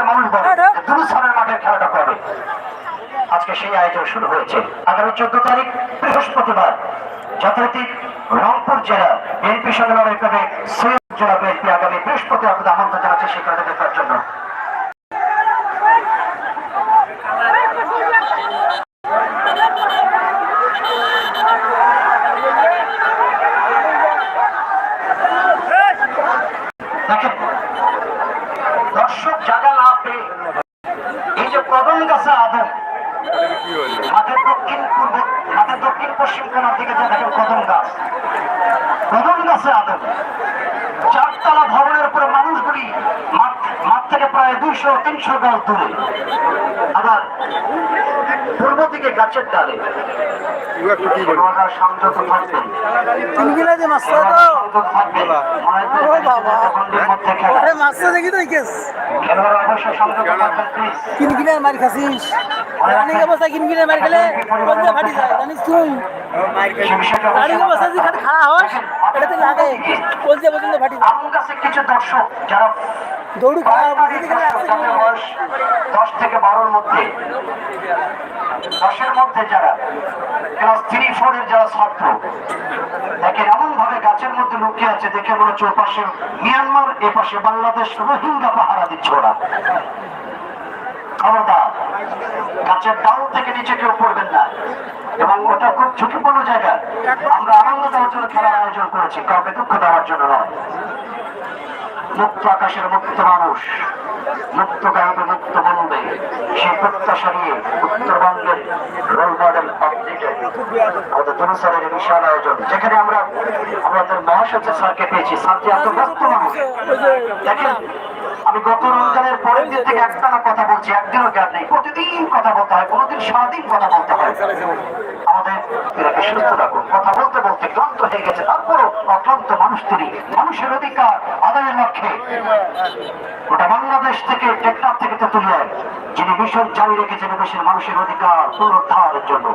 এলাকার মানুষ বলে দুরুসানের মাঠের খেলাটা কবে। আজকে সেই আয়োজন শুরু হয়েছে। আগামী 14 তারিখ বৃহস্পতিবার যথারীতি রংপুর জেলা বিএনপি সঙ্গে লড়াই করবে সৈয়দ জেলা বিএনপি। আগামী বৃহস্পতিবার আপনাদের আমন্ত্রণ জানাচ্ছি সেই খেলাটা দেখার জন্য। দেখেন দর্শক জায়গা না পেয়ে এই যে কদম গাছে আদম মাঠের দক্ষিণ পশ্চিম কোণার দিকে যে দেখেন কদম গাছে আদম চারতলা ভবনের উপরে মানুষগুলি মাঠ থেকে প্রায় 200-300 গজ দূরে। আবার পূর্ব দিকে গাছের ডালে সংযত থাকবেন। খেলোয়াড় অবশ্যই সংযত থাকবেন প্লিজ। কিনকিনের মার খাসিস রানিং অবস্থা কিনকিনের মার খেলে বন্ধে ফাটি যায় জানিস তুই। রানিং অবস্থা যদি খারাপ হস এটাতে লাগে বলতে পর্যন্ত ফাটি যায়। আমার কাছে কিছু দর্শক যারা দৌড়ি খারাপ যাদের বয়স 10 থেকে 12-র মধ্যে 10-এর মধ্যে যারা ক্লাস 3-4 এর যারা ছাত্র দেখেন এমন ভাবে গাছের মধ্যে লুকিয়ে আছে দেখে মনে হচ্ছে ওপাশে মিয়ানমার এপাশে বাংলাদেশ রোহিঙ্গা পাহারা দিচ্ছে ওরা। খবরদার গাছের ডাল থেকে নিচে কেউ পড়বেন না এবং ওটা খুব ঝুঁকিপূর্ণ জায়গা। আমরা আনন্দ দেওয়ার জন্য খেলার আয়োজন করেছি, কাউকে দুঃখ দেওয়ার জন্য নয়। মুক্ত আকাশের মুক্ত মানুষ মুক্ত গাইবে মুক্ত বলবে সেই প্রত্যাশা নিয়ে উত্তরবঙ্গের রোল মডেল আমাদের দুরুসানের বিশাল আয়োজন, যেখানে আমরা আমাদের মহাসচিব স্যারকে পেয়েছি। স্যার যে এত ব্যস্ত মানুষ দেখেন, আমি গত রমজানের পরের দিন থেকে একটানা কথা বলছি, একদিনও গ্যাপ নেই, প্রতিদিন কথা বলতে হয়, কোনোদিন সারাদিন কথা বলতে হয়। আমাদের এলাকে সুস্থ রাখুন, কথা বলতে বলতে ক্লান্ত হয়ে গেছে, তারপরও অক্লান্ত মানুষ তিনি মানুষের অধিকার আদায়ের লক্ষ্যে গোটা বাংলাদেশ থেকে টেকনাফ থেকে তেতুলিয়ায় যিনি মিশন জারি রেখেছেন দেশের মানুষের অধিকার পুনরুদ্ধারের জন্য।